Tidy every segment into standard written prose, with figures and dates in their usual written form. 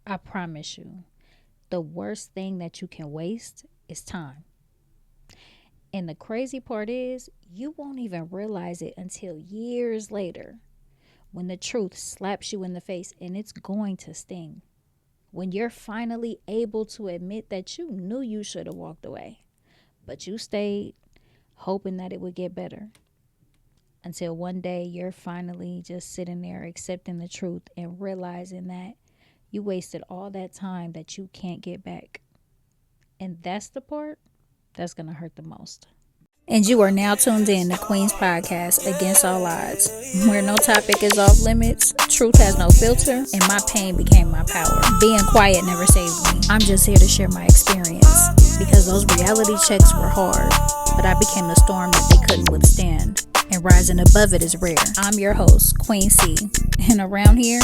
I promise you, the worst thing that you can waste is time. And the crazy part is, you won't even realize it until years later when the truth slaps you in the face, and it's going to sting. When you're finally able to admit that you knew you should have walked away, but you stayed hoping that it would get better, until one day you're finally just sitting there accepting the truth and realizing that you wasted all that time that you can't get back. And that's the part that's going to hurt the most. And you are now tuned in to Queen's Podcast, Against All Odds, where no topic is off limits, truth has no filter, and my pain became my power. Being quiet never saved me. I'm just here to share my experience, because those reality checks were hard, but I became the storm that they couldn't withstand. And rising above it is rare. I'm your host, QueenC, and around here,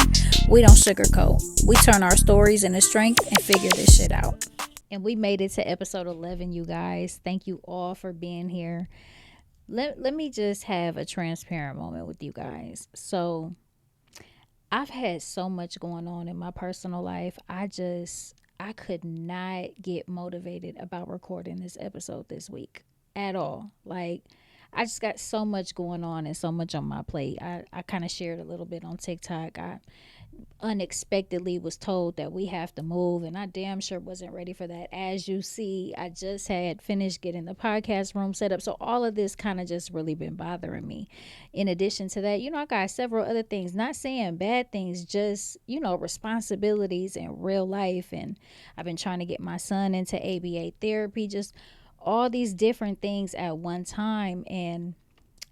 we don't sugarcoat. We turn our stories into strength and figure this shit out. And we made it to episode 11, you guys. Thank you all for being here. Let me just have a transparent moment with you guys. So I've had so much going on in my personal life. I could not get motivated about recording this episode this week at all. Like, I just got so much going on and so much on my plate. I kind of shared a little bit on TikTok. I unexpectedly was told that we have to move, and I damn sure wasn't ready for that. As you see, I just had finished getting the podcast room set up, so all of this kind of just really been bothering me. In addition to that, I got several other things, not saying bad things, just responsibilities in real life. And I've been trying to get my son into ABA therapy, just all these different things at one time. And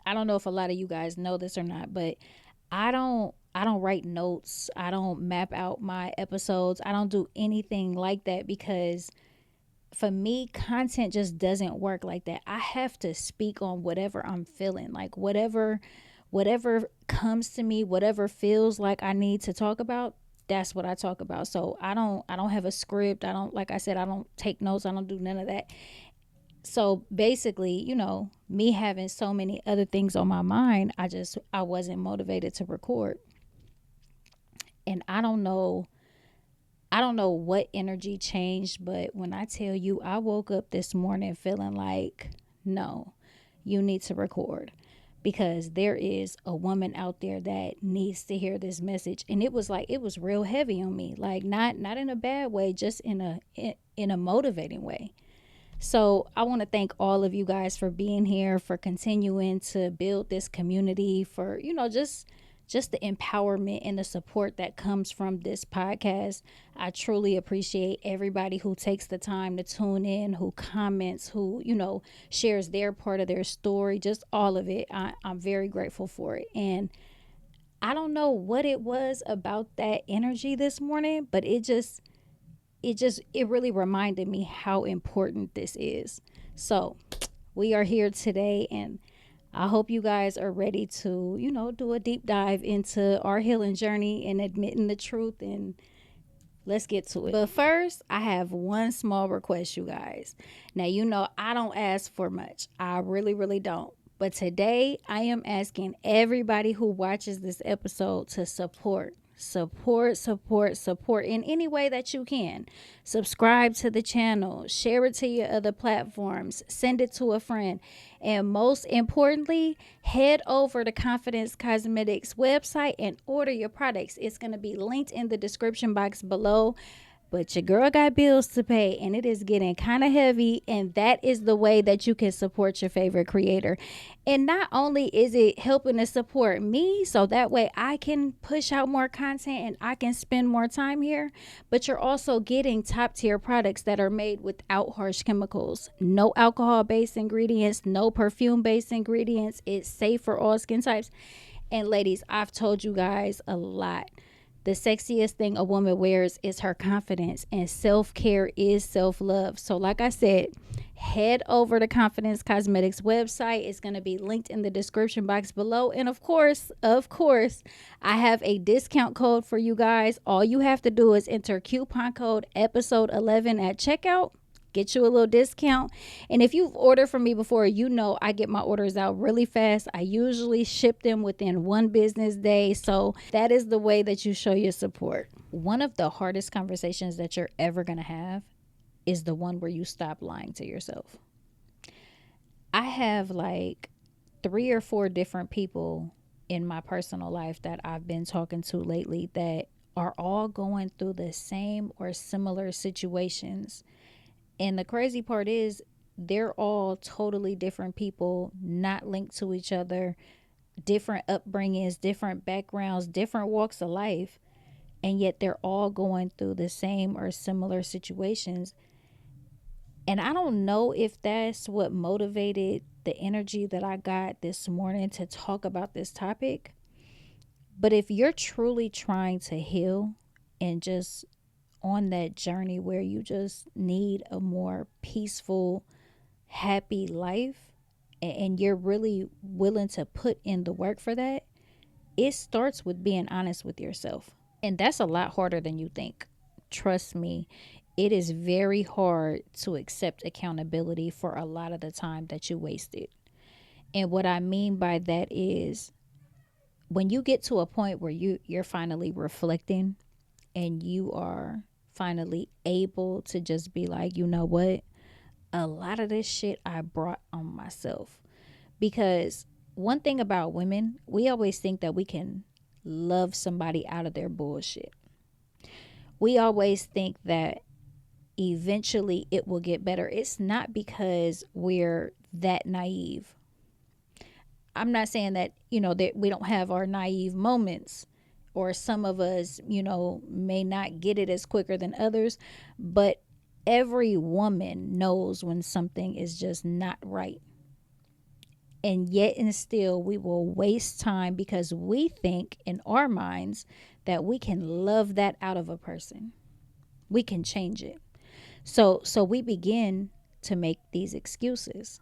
I don't know if a lot of you guys know this or not, but I don't write notes. I don't map out my episodes. I don't do anything like that, because for me, content just doesn't work like that. I have to speak on whatever I'm feeling, like whatever comes to me, whatever feels like I need to talk about. That's what I talk about. So I don't have a script. Like I said, I don't take notes. I don't do none of that. So basically, me having so many other things on my mind, I wasn't motivated to record. And I don't know what energy changed, but when I tell you, I woke up this morning feeling like, no, you need to record, because there is a woman out there that needs to hear this message. And it was real heavy on me, like not in a bad way, just in a motivating way. So I want to thank all of you guys for being here, for continuing to build this community, for, just the empowerment and the support that comes from this podcast. I truly appreciate everybody who takes the time to tune in, who comments, who, shares their part of their story, just all of it. I'm very grateful for it. And I don't know what it was about that energy this morning, but it really reminded me how important this is. So we are here today, and I hope you guys are ready to, do a deep dive into our healing journey and admitting the truth, and let's get to it. But first, I have one small request, you guys. Now, I don't ask for much. I really, really don't. But today, I am asking everybody who watches this episode to support in any way that you can. Subscribe to the channel, share it to your other platforms, send it to a friend, and most importantly, head over to Confidence Cosmetics website and order your products. It's going to be linked in the description box below. But your girl got bills to pay, and it is getting kind of heavy, and that is the way that you can support your favorite creator. And not only is it helping to support me, so that way I can push out more content and I can spend more time here, but you're also getting top tier products that are made without harsh chemicals, no alcohol based ingredients, no perfume based ingredients. It's safe for all skin types. And ladies, I've told you guys a lot. The sexiest thing a woman wears is her confidence, and self-care is self-love. So like I said, head over to Confidence Cosmetics website. It's going to be linked in the description box below. And of course, I have a discount code for you guys. All you have to do is enter coupon code episode 11 at checkout, get you a little discount. And if you've ordered from me before, you know I get my orders out really fast. I usually ship them within 1 business day. So that is the way that you show your support. One of the hardest conversations that you're ever going to have is the one where you stop lying to yourself. I have like 3 or 4 different people in my personal life that I've been talking to lately that are all going through the same or similar situations. And the crazy part is, they're all totally different people, not linked to each other, different upbringings, different backgrounds, different walks of life. And yet they're all going through the same or similar situations. And I don't know if that's what motivated the energy that I got this morning to talk about this topic. But if you're truly trying to heal and just on that journey where you just need a more peaceful, happy life, and you're really willing to put in the work for that, it starts with being honest with yourself. And that's a lot harder than you think. Trust me, it is very hard to accept accountability for a lot of the time that you wasted. And what I mean by that is, when you get to a point where you're finally reflecting and you are finally able to just be like, you know what? A lot of this shit I brought on myself. Because one thing about women, we always think that we can love somebody out of their bullshit. We always think that eventually it will get better. It's not because we're that naive. I'm not saying that, that we don't have our naive moments, or some of us, may not get it as quicker than others, but every woman knows when something is just not right. And yet and still we will waste time because we think in our minds that we can love that out of a person. We can change it. So we begin to make these excuses.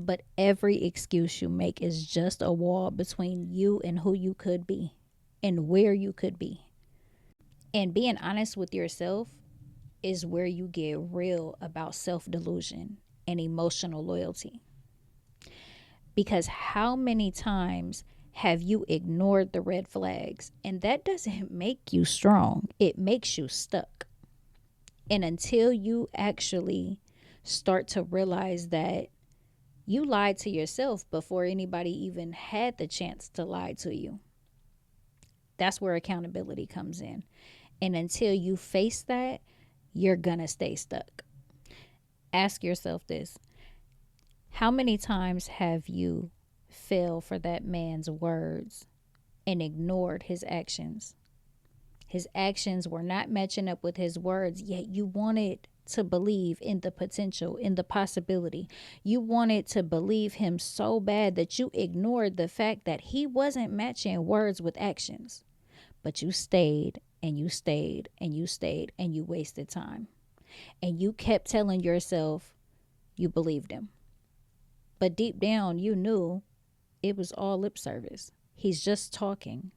But every excuse you make is just a wall between you and who you could be and where you could be. And being honest with yourself is where you get real about self-delusion and emotional loyalty. Because how many times have you ignored the red flags? And that doesn't make you strong. It makes you stuck. And until you actually start to realize that you lied to yourself before anybody even had the chance to lie to you, that's where accountability comes in. And until you face that, you're gonna stay stuck. Ask yourself this: how many times have you fell for that man's words and ignored his actions? His actions were not matching up with his words, yet you wanted to believe in the potential, in the possibility. You wanted to believe him so bad that you ignored the fact that he wasn't matching words with actions. But you stayed and you stayed and you stayed and you wasted time. And you kept telling yourself you believed him. But deep down, you knew it was all lip service. He's just talking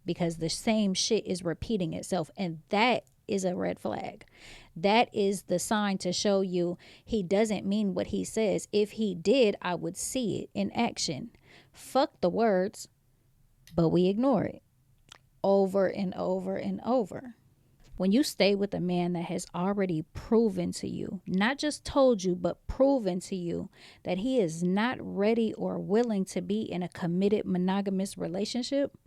because the same shit is repeating itself. And that is a red flag. That is the sign to show you he doesn't mean what he says. If he did, I would see it in action. Fuck the words, but we ignore it over and over and over. When you stay with a man that has already proven to you, not just told you, but proven to you that he is not ready or willing to be in a committed monogamous relationship,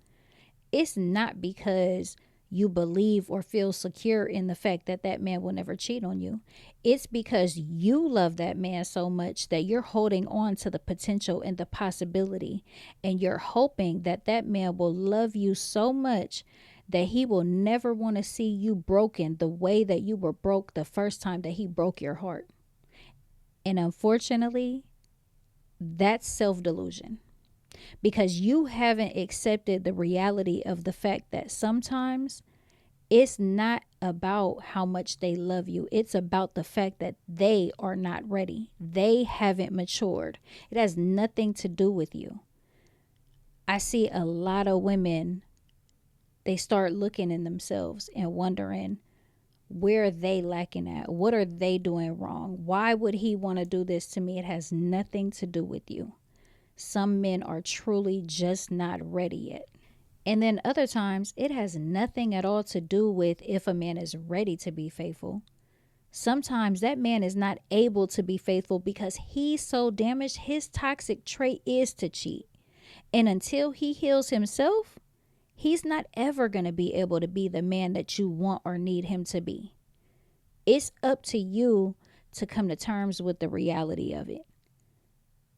it's not because you believe or feel secure in the fact that that man will never cheat on you. It's because you love that man so much that you're holding on to the potential and the possibility, and you're hoping that that man will love you so much that he will never want to see you broken the way that you were broke the first time that he broke your heart. And unfortunately, that's self-delusion, because you haven't accepted the reality of the fact that sometimes it's not about how much they love you. It's about the fact that they are not ready. They haven't matured. It has nothing to do with you. I see a lot of women, they start looking in themselves and wondering, Where are they lacking at? What are they doing wrong? Why would he want to do this to me? It has nothing to do with you. Some men are truly just not ready yet. And then other times, it has nothing at all to do with if a man is ready to be faithful. Sometimes that man is not able to be faithful because he's so damaged. His toxic trait is to cheat. And until he heals himself, he's not ever going to be able to be the man that you want or need him to be. It's up to you to come to terms with the reality of it.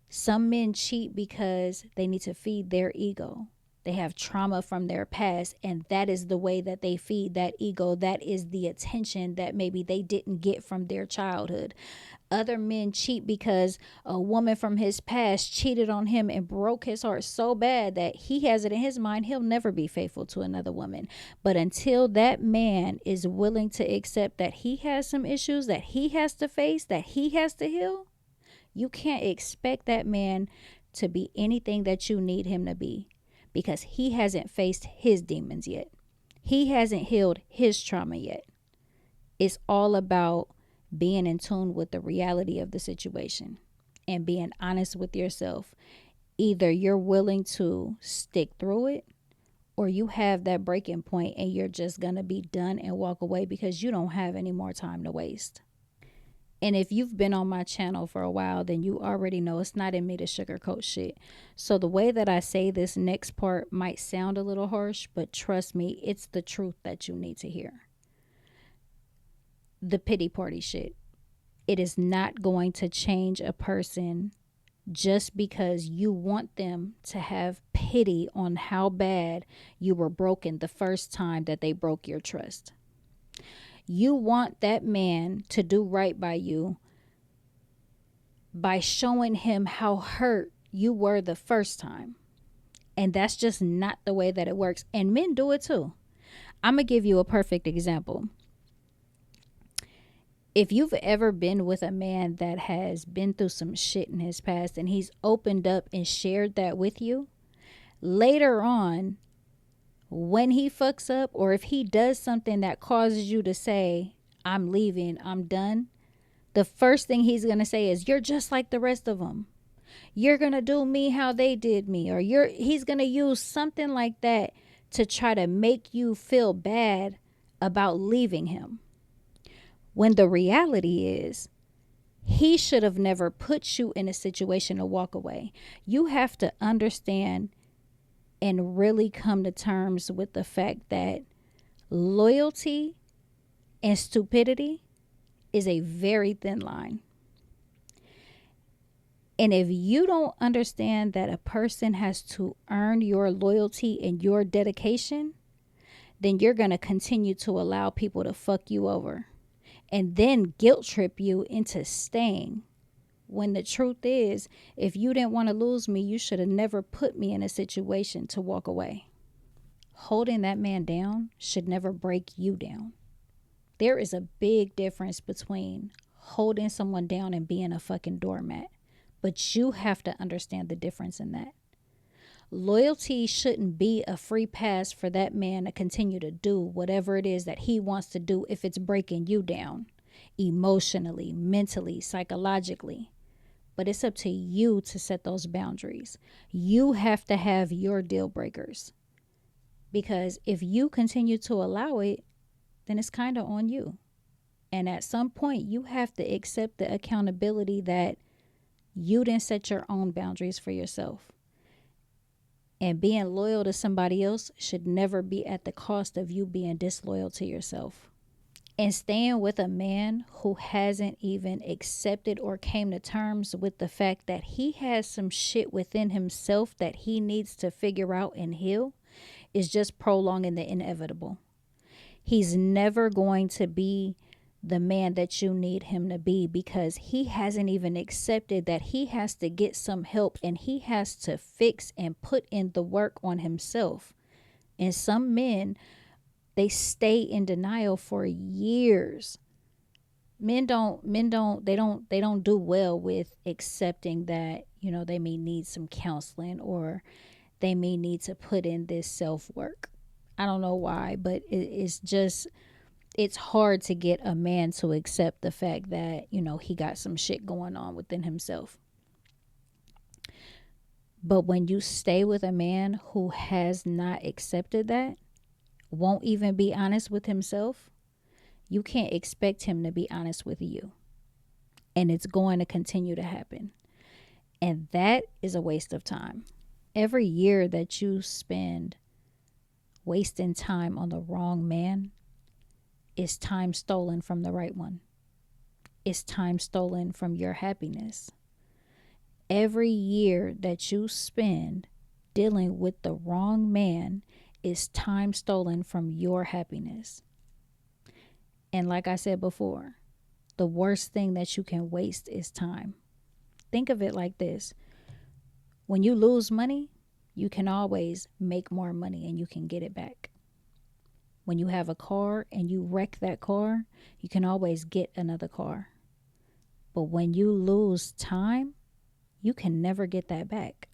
Some men cheat because they need to feed their ego. They have trauma from their past, and that is the way that they feed that ego. That is the attention that maybe they didn't get from their childhood. Other men cheat because a woman from his past cheated on him and broke his heart so bad that he has it in his mind he'll never be faithful to another woman. But until that man is willing to accept that he has some issues that he has to face, that he has to heal, you can't expect that man to be anything that you need him to be, because he hasn't faced his demons yet. He hasn't healed his trauma yet. It's all about being in tune with the reality of the situation and being honest with yourself. Either you're willing to stick through it, or you have that breaking point and you're just going to be done and walk away because you don't have any more time to waste. And if you've been on my channel for a while, then you already know it's not in me to sugarcoat shit. So the way that I say this next part might sound a little harsh, but trust me, it's the truth that you need to hear. The pity party shit. It is not going to change a person just because you want them to have pity on how bad you were broken the first time that they broke your trust. You want that man to do right by you by showing him how hurt you were the first time. And that's just not the way that it works. And men do it too. I'm going to give you a perfect example. If you've ever been with a man that has been through some shit in his past and he's opened up and shared that with you, later on, when he fucks up, or if he does something that causes you to say, I'm leaving, I'm done, the first thing he's going to say is, you're just like the rest of them. You're going to do me how they did me. Or he's going to use something like that to try to make you feel bad about leaving him. When the reality is, he should have never put you in a situation to walk away. You have to understand and really come to terms with the fact that loyalty and stupidity is a very thin line. And if you don't understand that a person has to earn your loyalty and your dedication, then you're going to continue to allow people to fuck you over and then guilt trip you into staying. When the truth is, if you didn't want to lose me, you should have never put me in a situation to walk away. Holding that man down should never break you down. There is a big difference between holding someone down and being a fucking doormat. But you have to understand the difference in that. Loyalty shouldn't be a free pass for that man to continue to do whatever it is that he wants to do if it's breaking you down emotionally, mentally, psychologically. But it's up to you to set those boundaries. You have to have your deal breakers. Because if you continue to allow it, then it's kind of on you. And at some point, you have to accept the accountability that you didn't set your own boundaries for yourself. And being loyal to somebody else should never be at the cost of you being disloyal to yourself. And staying with a man who hasn't even accepted or came to terms with the fact that he has some shit within himself that he needs to figure out and heal is just prolonging the inevitable. He's never going to be the man that you need him to be because he hasn't even accepted that he has to get some help and he has to fix and put in the work on himself. And some men, they stay in denial for years. They don't do well with accepting that, they may need some counseling or they may need to put in this self-work. I don't know why, but it's hard to get a man to accept the fact that, he got some shit going on within himself. But when you stay with a man who has not accepted that, won't even be honest with himself, you can't expect him to be honest with you. And it's going to continue to happen. And that is a waste of time. Every year that you spend wasting time on the wrong man is time stolen from the right one. It's time stolen from your happiness. Every year that you spend dealing with the wrong man is time stolen from your happiness. And like I said before, the worst thing that you can waste is time. Think of it like this. When you lose money, you can always make more money and you can get it back. When you have a car and you wreck that car, you can always get another car. But when you lose time, you can never get that back.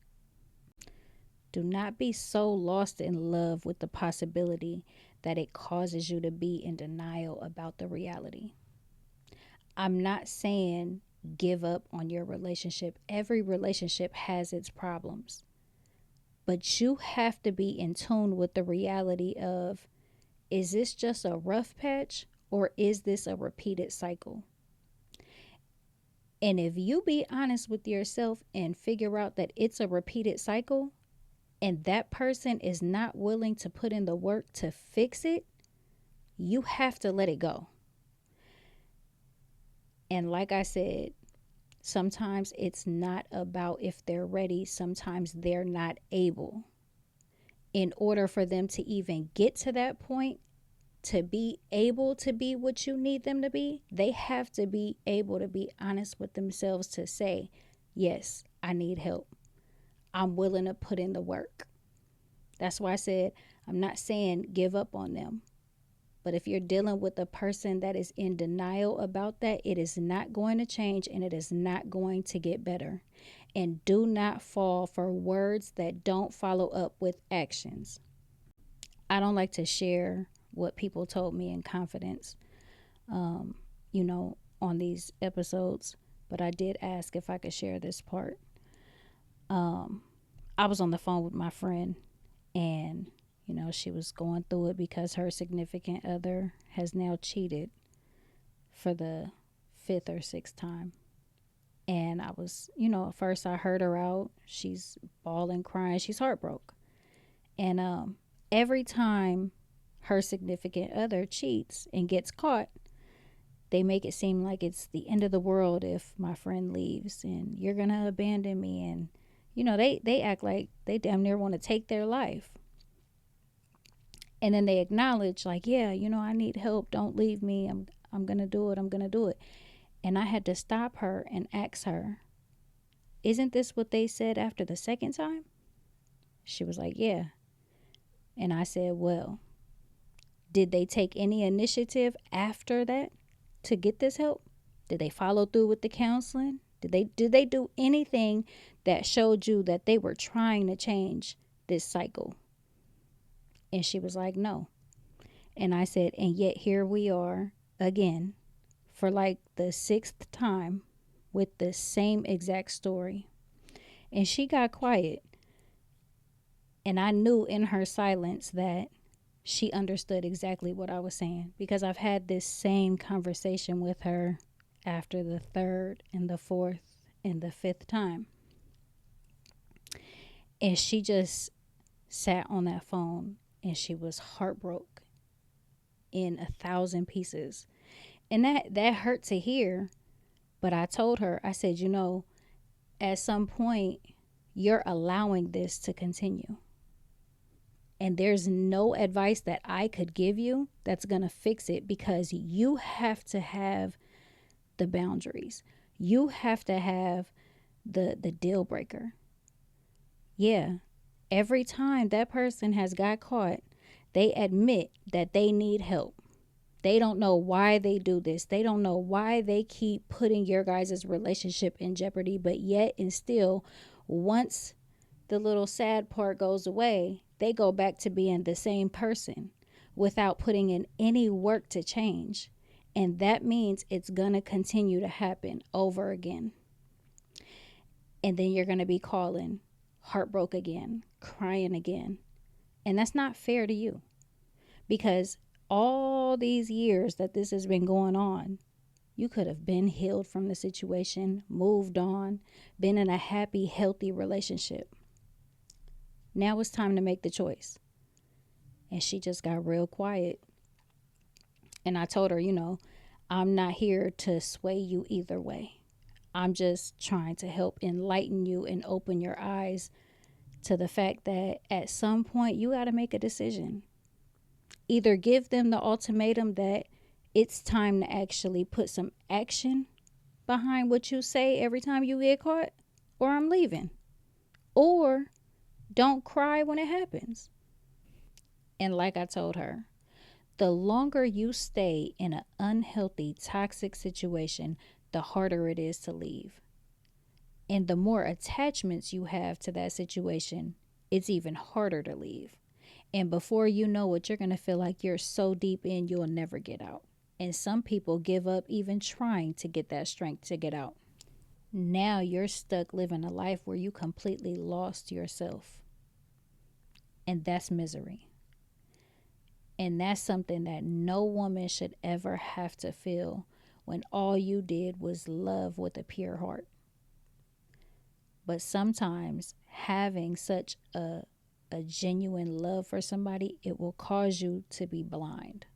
Do not be so lost in love with the possibility that it causes you to be in denial about the reality. I'm not saying give up on your relationship. Every relationship has its problems. But you have to be in tune with the reality of, is this just a rough patch or is this a repeated cycle? And if you be honest with yourself and figure out that it's a repeated cycle and that person is not willing to put in the work to fix it, you have to let it go. And like I said, sometimes it's not about if they're ready. Sometimes they're not able. In order for them to even get to that point, to be able to be what you need them to be, they have to be able to be honest with themselves to say, yes, I need help. I'm willing to put in the work. That's why I said, I'm not saying give up on them. But if you're dealing with a person that is in denial about that, it is not going to change and it is not going to get better. And do not fall for words that don't follow up with actions. I don't like to share what people told me in confidence, on these episodes. But I did ask if I could share this part. I was on the phone with my friend and she was going through it because her significant other has now cheated for the 5th or 6th time. And I was, at first I heard her out. She's bawling, crying. She's heartbroken. And every time her significant other cheats and gets caught, they make it seem like it's the end of the world if my friend leaves and you're going to abandon me. And, they act like they damn near want to take their life. And then they acknowledge like, yeah, I need help. Don't leave me. I'm going to do it. I'm going to do it. And I had to stop her and ask her, isn't this what they said after the 2nd time? She was like, yeah. And I said, well, did they take any initiative after that to get this help? Did they follow through with the counseling? Did they do anything that showed you that they were trying to change this cycle? And she was like, no. And I said, and yet here we are again for like the 6th time with the same exact story. And she got quiet. And I knew in her silence that she understood exactly what I was saying, because I've had this same conversation with her after the 3rd and the 4th and the 5th time. And she just sat on that phone and she was heartbroken in 1,000 pieces. And that hurt to hear. But I told her, I said, at some point, you're allowing this to continue. And there's no advice that I could give you that's going to fix it, because you have to have the boundaries. You have to have the deal breaker. Yeah. Every time that person has got caught, they admit that they need help. They don't know why they do this. They don't know why they keep putting your guys' relationship in jeopardy. But yet and still, once the little sad part goes away, they go back to being the same person. without putting in any work to change. And that means it's going to continue to happen over again. And then you're going to be calling, heartbroken again, crying again. And that's not fair to you, because all these years that this has been going on, you could have been healed from the situation, moved on, been in a happy, healthy relationship. Now it's time to make the choice. And she just got real quiet. And I told her, I'm not here to sway you either way. I'm just trying to help enlighten you and open your eyes to the fact that at some point you got to make a decision. Either give them the ultimatum that it's time to actually put some action behind what you say every time you get caught, or I'm leaving. Or don't cry when it happens. And like I told her, the longer you stay in an unhealthy, toxic situation, the harder it is to leave. And the more attachments you have to that situation, it's even harder to leave. And before you know it, you're going to feel like you're so deep in, you'll never get out. And some people give up even trying to get that strength to get out. Now you're stuck living a life where you completely lost yourself. And that's misery. And that's something that no woman should ever have to feel when all you did was love with a pure heart. But sometimes having such a genuine love for somebody, it will cause you to be blind.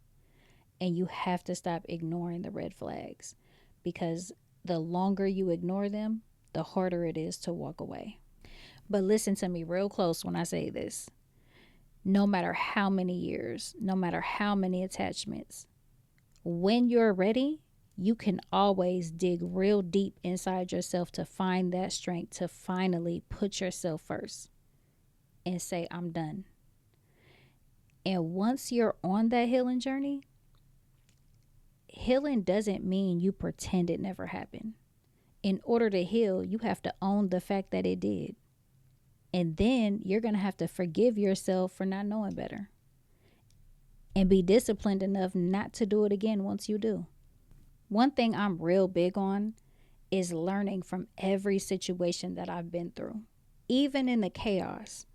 And you have to stop ignoring the red flags, because the longer you ignore them, the harder it is to walk away. But listen to me real close when I say this. No matter how many years, no matter how many attachments, when you're ready, you can always dig real deep inside yourself to find that strength to finally put yourself first and say, I'm done. And once you're on that healing journey, healing doesn't mean you pretend it never happened. In order to heal, you have to own the fact that it did. And then you're going to have to forgive yourself for not knowing better. And be disciplined enough not to do it again once you do. One thing I'm real big on is learning from every situation that I've been through, even in the chaos,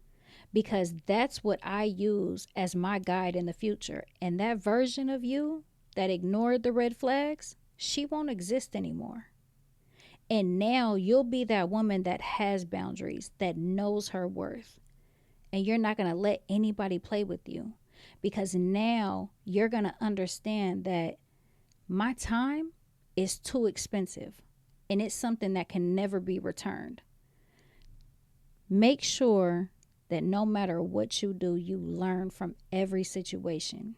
because that's what I use as my guide in the future. And that version of you that ignored the red flags, she won't exist anymore. And now you'll be that woman that has boundaries, that knows her worth. And you're not going to let anybody play with you, because now you're going to understand that my time is too expensive and it's something that can never be returned. Make sure that no matter what you do, you learn from every situation.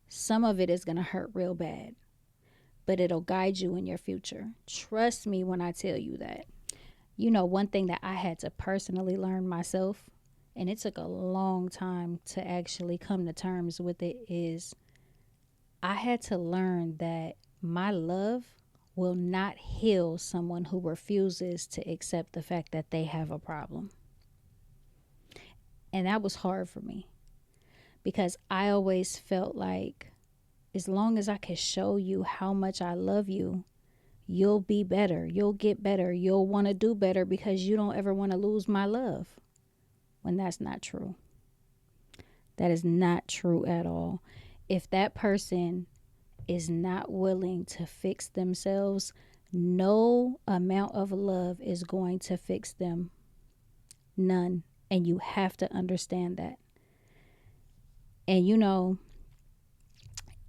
Some of it is going to hurt real bad, but it'll guide you in your future. Trust me when I tell you that. One thing that I had to personally learn myself, and it took a long time to actually come to terms with it, is I had to learn that my love will not heal someone who refuses to accept the fact that they have a problem. And that was hard for me, because I always felt like as long as I could show you how much I love you, you'll be better, you'll get better, you'll want to do better, because you don't ever want to lose my love. When that's not true. That is not true at all. If that person is not willing to fix themselves, no amount of love is going to fix them. None. And you have to understand that. And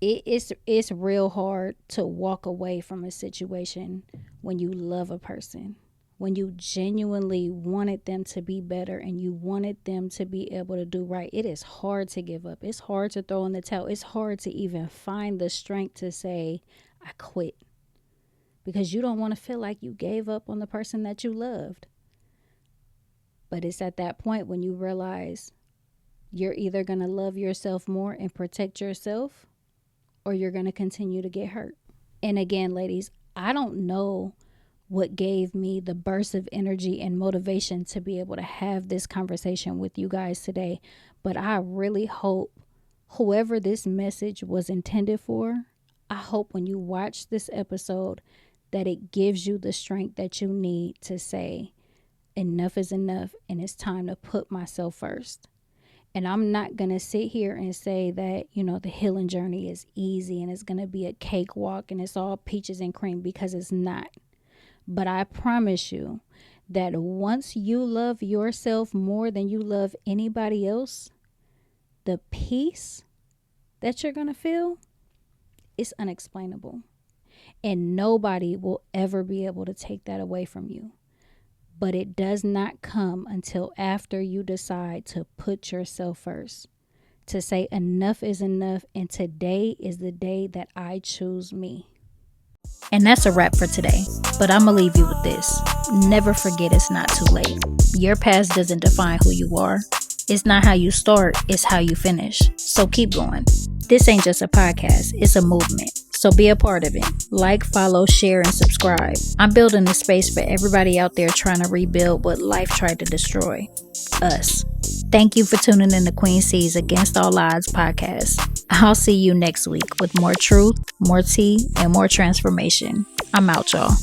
it's real hard to walk away from a situation when you love a person, when you genuinely wanted them to be better and you wanted them to be able to do right. It is hard to give up. It's hard to throw in the towel. It's hard to even find the strength to say, I quit, because you don't want to feel like you gave up on the person that you loved. But it's at that point when you realize you're either going to love yourself more and protect yourself, or you're going to continue to get hurt. And again, ladies, I don't know what gave me the burst of energy and motivation to be able to have this conversation with you guys today, but I really hope Whoever this message was intended for, I hope when you watch this episode that it gives you the strength that you need to say, enough is enough and it's time to put myself first. And I'm not going to sit here and say that, the healing journey is easy and it's going to be a cakewalk and it's all peaches and cream, because it's not. But I promise you that once you love yourself more than you love anybody else, the peace that you're going to feel is unexplainable. And nobody will ever be able to take that away from you. But it does not come until after you decide to put yourself first. To say enough is enough, and today is the day that I choose me. And that's a wrap for today. But I'm going to leave you with this. Never forget it's not too late. Your past doesn't define who you are. It's not how you start, it's how you finish. So keep going. This ain't just a podcast, it's a movement. So be a part of it. Like, follow, share, and subscribe. I'm building a space for everybody out there trying to rebuild what life tried to destroy. Us. Thank you for tuning in to QueenC's Against All Odds podcast. I'll see you next week with more truth, more tea, and more transformation. I'm out, y'all.